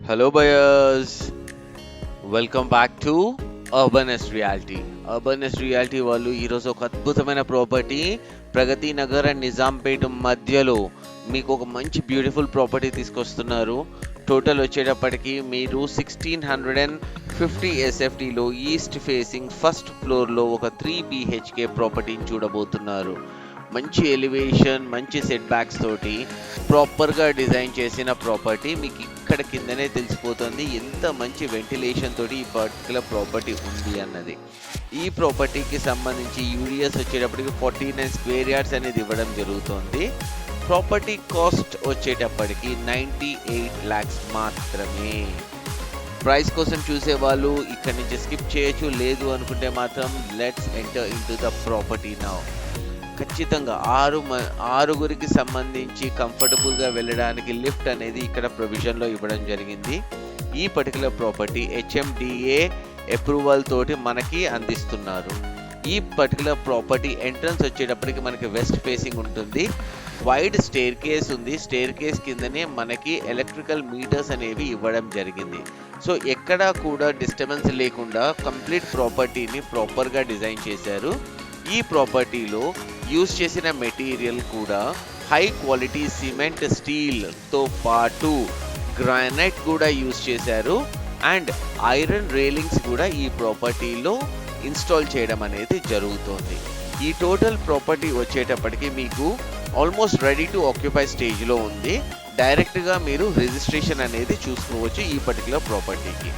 Hello, buyers. Welcome back to Urbanist Reality. Urbanist Reality వాళ్ళు ఈరోజు ఒక అద్భుతమైన ప్రాపర్టీ ప్రగతి నగర్ అండ్ నిజాంపేట మధ్యలో మీకు ఒక మంచి బ్యూటిఫుల్ ప్రాపర్టీ తీసుకొస్తున్నారు. టోటల్ వచ్చేటప్పటికి మీరు 1650 ఎస్ఎఫ్టీలో ఈస్ట్ ఫేసింగ్ ఫస్ట్ ఫ్లోర్లో ఒక 3 బిహెచ్కే ప్రాపర్టీని చూడబోతున్నారు. మంచి ఎలివేషన్, మంచి సెట్ బ్యాక్స్ తోటి ప్రాపర్గా డిజైన్ చేసిన ప్రాపర్టీ. మీకు ఇక్కడ కిందనే తెలిసిపోతుంది ఎంత మంచి వెంటిలేషన్ తోటి ఈ పర్టికులర్ ప్రాపర్టీ ఉంది అన్నది. ఈ ప్రాపర్టీకి సంబంధించి యూడిఎస్ వచ్చేటప్పటికి 49 స్క్వేర్ యార్డ్స్ అనేది ఇవ్వడం జరుగుతుంది. ప్రాపర్టీ కాస్ట్ వచ్చేటప్పటికి 98 lakhs మాత్రమే. ప్రైస్ కోసం చూసే వాళ్ళు ఇక్కడ నుంచి స్కిప్ చేయొచ్చు, లేదు అనుకుంటే మాత్రం let's enter in to the property now. ఖచ్చితంగా ఆరుగురికి సంబంధించి కంఫర్టబుల్గా వెళ్ళడానికి లిఫ్ట్ అనేది ఇక్కడ ప్రొవిజన్లో ఇవ్వడం జరిగింది. ఈ పర్టికులర్ ప్రాపర్టీ హెచ్ఎండిఏ అప్రూవల్ తోటి మనకి అందిస్తున్నారు. ఈ పర్టికులర్ ప్రాపర్టీ ఎంట్రన్స్ వచ్చేటప్పటికి మనకి వెస్ట్ ఫేసింగ్ ఉంటుంది. వైడ్ స్టేర్ కేస్ ఉంది. స్టేర్ కేస్ కిందనే మనకి ఎలక్ట్రికల్ మీటర్స్ అనేవి ఇవ్వడం జరిగింది. సో ఎక్కడా కూడా డిస్టర్బెన్స్ లేకుండా కంప్లీట్ ప్రాపర్టీని ప్రాపర్గా డిజైన్ చేశారు. ఈ ప్రాపర్టీలో యూజ్ చేసిన మెటీరియల్ కూడా హై క్వాలిటీ సిమెంట్ స్టీల్తో పాటు గ్రానైట్ కూడా యూజ్ చేశారు. అండ్ ఐరన్ రేలింగ్స్ కూడా ఈ ప్రాపర్టీలో ఇన్స్టాల్ చేయడం అనేది జరుగుతుంది. ఈ టోటల్ ప్రాపర్టీ వచ్చేటప్పటికి మీకు ఆల్మోస్ట్ రెడీ టు ఆక్యుపై స్టేజ్లో ఉంది. డైరెక్ట్గా మీరు రిజిస్ట్రేషన్ అనేది చూసుకోవచ్చు ఈ పర్టికులర్ ప్రాపర్టీకి.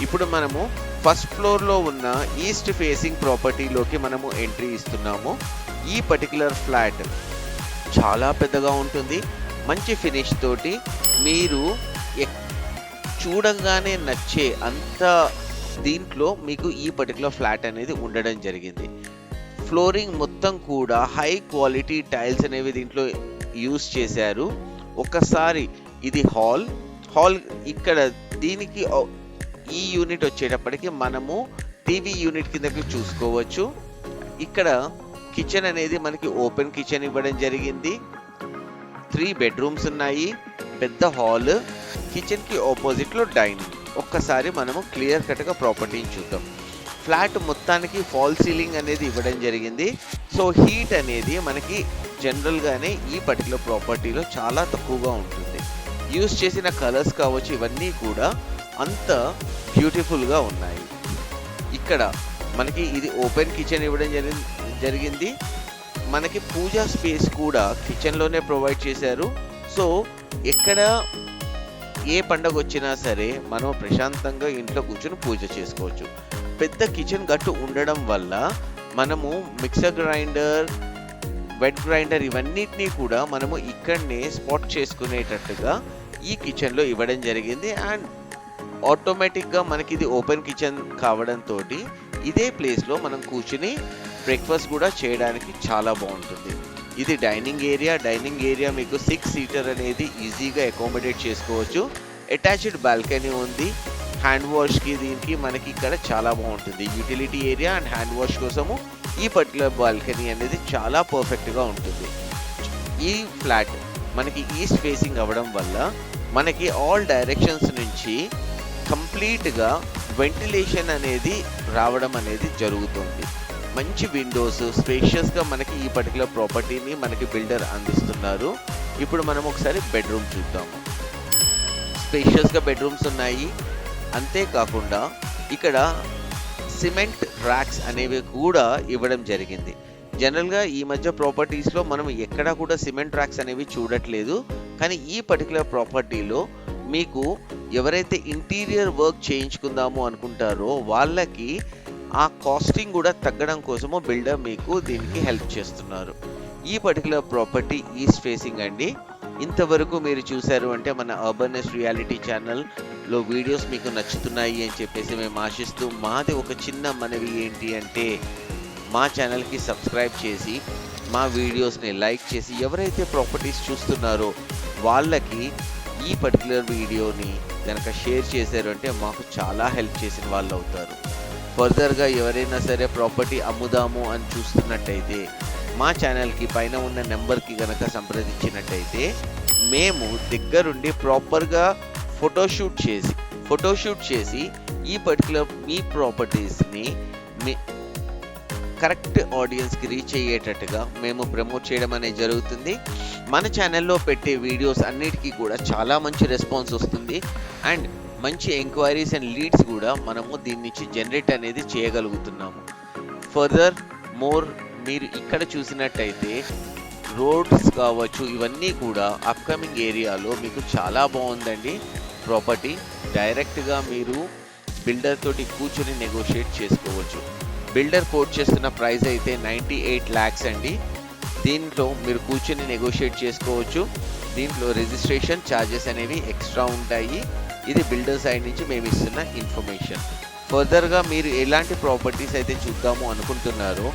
ఇప్పుడు మనము ఫస్ట్ ఫ్లోర్లో ఉన్న ఈస్ట్ ఫేసింగ్ ప్రాపర్టీలోకి మనము ఎంట్రీ ఇస్తున్నాము. ఈ పర్టికులర్ ఫ్లాట్ చాలా పెద్దగా ఉంటుంది. మంచి ఫినిష్ తోటి మీరు చూడంగానే నచ్చే అంత దీంట్లో మీకు ఈ పర్టికులర్ ఫ్లాట్ అనేది ఉండడం జరిగింది. ఫ్లోరింగ్ మొత్తం కూడా హై క్వాలిటీ టైల్స్ అనేవి దీంట్లో యూస్ చేశారు. ఒకసారి ఇది హాల్ ఇక్కడ దీనికి ఈ యూనిట్ వచ్చేటప్పటికి మనము టీవీ యూనిట్ కిందకి చూసుకోవచ్చు. ఇక్కడ కిచెన్ అనేది మనకి ఓపెన్ కిచెన్ ఇవ్వడం జరిగింది. 3 బెడ్రూమ్స్ ఉన్నాయి. పెద్ద హాల్, కిచెన్కి ఆపోజిట్లో డైనింగ్. ఒక్కసారి మనము క్లియర్ కట్గా ప్రాపర్టీని చూద్దాం. ఫ్లాట్ మొత్తానికి ఫాల్ సీలింగ్ అనేది ఇవ్వడం జరిగింది. సో హీట్ అనేది మనకి జనరల్గానే ఈ పర్టికులర్ ప్రాపర్టీలో చాలా తక్కువగా ఉంటుంది. యూస్ చేసిన కలర్స్ కావచ్చు, ఇవన్నీ కూడా అంత బ్యూటిఫుల్గా ఉన్నాయి. ఇక్కడ మనకి ఇది ఓపెన్ కిచెన్ ఇవ్వడం జరిగింది. మనకి పూజా స్పేస్ కూడా కిచెన్లోనే ప్రొవైడ్ చేశారు. సో ఎక్కడ ఏ పండగ వచ్చినా సరే మనం ప్రశాంతంగా ఇంట్లో కూర్చొని పూజ చేసుకోవచ్చు. పెద్ద కిచెన్ గట్టు ఉండడం వల్ల మనము మిక్సర్ గ్రైండర్, వెట్ గ్రైండర్ ఇవన్నిటినీ కూడా మనము ఇక్కడనే స్పాట్ చేసుకునేటట్టుగా ఈ కిచెన్లో ఇవ్వడం జరిగింది. అండ్ ఆటోమేటిక్గా మనకి ఇది ఓపెన్ కిచెన్ కావడంతో ఇదే ప్లేస్లో మనం కూర్చుని బ్రేక్ఫాస్ట్ కూడా చేయడానికి చాలా బాగుంటుంది. ఇది డైనింగ్ ఏరియా మీకు 6 సీటర్ అనేది ఈజీగా అకామిడేట్ చేసుకోవచ్చు. అటాచ్డ్ బాల్కనీ ఉంది. హ్యాండ్ వాష్కి దీనికి మనకి ఇక్కడ చాలా బాగుంటుంది. Utility area and hand wash కోసము ఈ పర్టికులర్ బాల్కనీ అనేది చాలా పర్ఫెక్ట్గా ఉంటుంది. ఈ ఫ్లాట్ మనకి ఈస్ట్ ఫేసింగ్ అవ్వడం వల్ల మనకి ఆల్ డైరెక్షన్స్ నుంచి కంప్లీట్గా వెంటిలేషన్ అనేది రావడం అనేది జరుగుతుంది. మంచి విండోస్, స్పేషియస్గా మనకి ఈ పర్టికులర్ ప్రాపర్టీని మనకి బిల్డర్ అందిస్తున్నారు. ఇప్పుడు మనం ఒకసారి బెడ్రూమ్ చూద్దాము. స్పేషియస్గా బెడ్రూమ్స్ ఉన్నాయి. అంతేకాకుండా ఇక్కడ సిమెంట్ ర్యాక్స్ అనేవి కూడా ఇవ్వడం జరిగింది. జనరల్గా ఈ మధ్య ప్రాపర్టీస్లో మనం ఎక్కడా కూడా సిమెంట్ ర్యాక్స్ అనేవి చూడట్లేదు. కానీ ఈ పర్టికులర్ ప్రాపర్టీలో మీకు ఎవరైతే ఇంటీరియర్ వర్క్ చేయించుకుందాము అనుకుంటారో వాళ్ళకి ఆ కాస్టింగ్ కూడా తగ్గడం కోసము బిల్డర్ మీకు దీనికి హెల్ప్ చేస్తున్నారు. ఈ పర్టికులర్ ప్రాపర్టీ ఈస్ట్ ఫేసింగ్ అండి. ఇంతవరకు మీరు చూశారు అంటే మన అర్బనిస్ట్ రియాలిటీ ఛానల్లో వీడియోస్ మీకు నచ్చుతున్నాయి అని చెప్పేసి మేము ఆశిస్తూ, మాది ఒక చిన్న మనవి ఏంటి అంటే మా ఛానల్కి సబ్స్క్రైబ్ చేసి మా వీడియోస్ని లైక్ చేసి ఎవరైతే ప్రాపర్టీస్ చూస్తున్నారో వాళ్ళకి ఈ పర్టికులర్ వీడియోని కనుక షేర్ చేశారు అంటే మాకు చాలా హెల్ప్ చేసిన వాళ్ళు అవుతారు. ఫర్దర్గా ఎవరైనా సరే ప్రాపర్టీ అమ్ముదాము అని చూస్తున్నట్టయితే మా ఛానల్కి పైన ఉన్న నెంబర్కి కనుక సంప్రదించినట్టయితే మేము దగ్గరుండి ప్రాపర్గా ఫోటోషూట్ చేసి ఈ పర్టికులర్ మీ ప్రాపర్టీస్ని మీ కరెక్ట్ ఆడియన్స్కి రీచ్ అయ్యేటట్టుగా మేము ప్రమోట్ చేయడం అనేది జరుగుతుంది. మన ఛానల్లో పెట్టే వీడియోస్ అన్నిటికీ కూడా చాలా మంచి రెస్పాన్స్ వస్తుంది అండ్ మంచి ఎంక్వైరీస్ అండ్ లీడ్స్ కూడా మనము దీని నుంచి జనరేట్ అనేది చేయగలుగుతున్నాము. ఫర్దర్ మోర్ మీరు ఇక్కడ చూసినట్టయితే రోడ్స్ కావచ్చు, ఇవన్నీ కూడా అప్కమింగ్ ఏరియాలో మీకు చాలా బాగుందండి. ప్రాపర్టీ డైరెక్ట్గా మీరు బిల్డర్ తోటి కూర్చొని నెగోషియేట్ చేసుకోవచ్చు. బిల్డర్ కోట్ చేస్తున్న ప్రైస్ అయితే 98 lakhs అండి. దీంట్లో మీరు కూర్చొని నెగోషియేట్ చేసుకోవచ్చు. దీంట్లో రిజిస్ట్రేషన్ ఛార్జెస్ అనేవి ఎక్స్ట్రా ఉంటాయి. ఇది బిల్డర్ సైడ్ నుంచి మేము ఇస్తున్న ఇన్ఫర్మేషన్. ఫర్దర్గా మీరు ఎలాంటి ప్రాపర్టీస్ అయితే చూద్దాము అనుకుంటున్నారో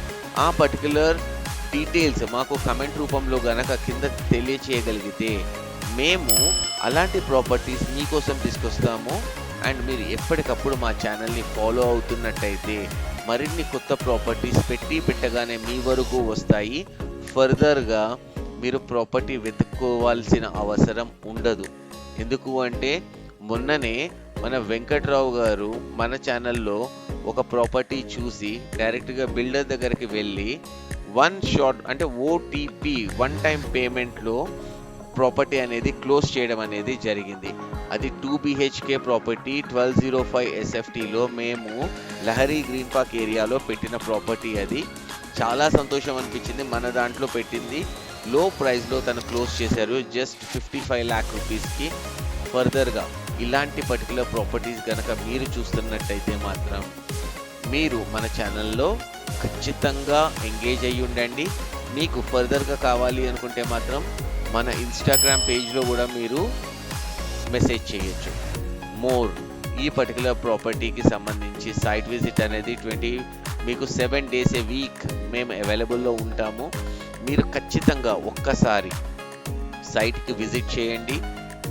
ఆ పర్టికులర్ డీటెయిల్స్ మాకు కమెంట్ రూపంలో గనక కింద తెలియచేయగలిగితే మేము అలాంటి ప్రాపర్టీస్ మీకోసం తీసుకొస్తాము. అండ్ మీరు ఎప్పటికప్పుడు మా ఛానల్ని ఫాలో అవుతున్నట్టయితే మరిన్ని కొత్త ప్రాపర్టీస్ పెట్టగానే మీ వరకు వస్తాయి. ఫర్దర్గా మీరు ప్రాపర్టీ వెతుక్కోవాల్సిన అవసరం ఉండదు. ఎందుకు అంటే మొన్ననే మన వెంకట్రావు గారు మన ఛానల్లో ఒక ప్రాపర్టీ చూసి డైరెక్ట్గా బిల్డర్ దగ్గరికి వెళ్ళి వన్ షాట్ అంటే ఓటీపీ వన్ టైం పేమెంట్లో ప్రాపర్టీ అనేది క్లోజ్ చేయడం అనేది జరిగింది. అది 2 BHK ప్రాపర్టీ 1205 SFTలో మేము లహరి గ్రీన్ పార్క్ ఏరియాలో పెట్టిన ప్రాపర్టీ. అది చాలా సంతోషం అనిపించింది. మన దాంట్లో పెట్టింది లో ప్రైస్లో తను క్లోజ్ చేశారు, జస్ట్ 55 lakh రూపీస్కి. ఫర్దర్గా ఇలాంటి పర్టికులర్ ప్రాపర్టీస్ కనుక మీరు చూస్తున్నట్టయితే మాత్రం మీరు మన ఛానల్లో ఖచ్చితంగా ఎంగేజ్ అయ్యి ఉండండి. మీకు ఫర్దర్గా కావాలి అనుకుంటే మాత్రం మన ఇన్స్టాగ్రామ్ పేజ్లో కూడా మీరు మెసేజ్ చేయొచ్చు. మోర్ ఈ పర్టికులర్ ప్రాపర్టీకి సంబంధించి సైట్ విజిట్ అనేది మీకు 7 days a week మేము అవైలబుల్లో ఉంటాము. మీరు ఖచ్చితంగా ఒక్కసారి సైట్కి విజిట్ చేయండి.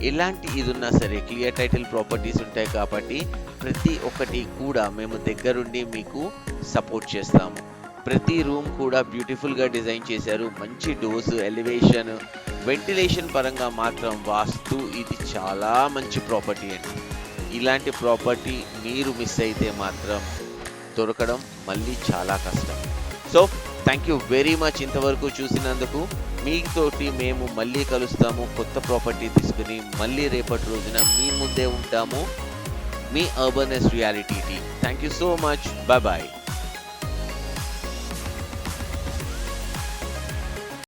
ఎలాంటి ఇది ఉన్నా సరే క్లియర్ టైటిల్ ప్రాపర్టీస్ ఉంటాయి కాబట్టి ప్రతి ఒక్కటి కూడా మేము దగ్గరుండి మీకు సపోర్ట్ చేస్తాము. ప్రతి రూమ్ కూడా బ్యూటిఫుల్గా డిజైన్ చేశారు. మంచి డోర్స్, ఎలివేషన్, వెంటిలేషన్ పరంగా మాత్రం వాస్తు ఇది చాలా మంచి ప్రాపర్టీ అండి. ఇలాంటి ప్రాపర్టీ మీరు మిస్ అయితే మాత్రం దొరకడం మళ్ళీ చాలా కష్టం. So thank you very much ఇంతవరకు చూసినందుకు. మీతోటి మేము మళ్ళీ కలుస్తాము కొత్త ప్రాపర్టీ తీసుకుని. మళ్ళీ రేపటి రోజున మీ ముందే ఉంటాము. మీ Urban S Reality team. Thank you so much. Bye bye.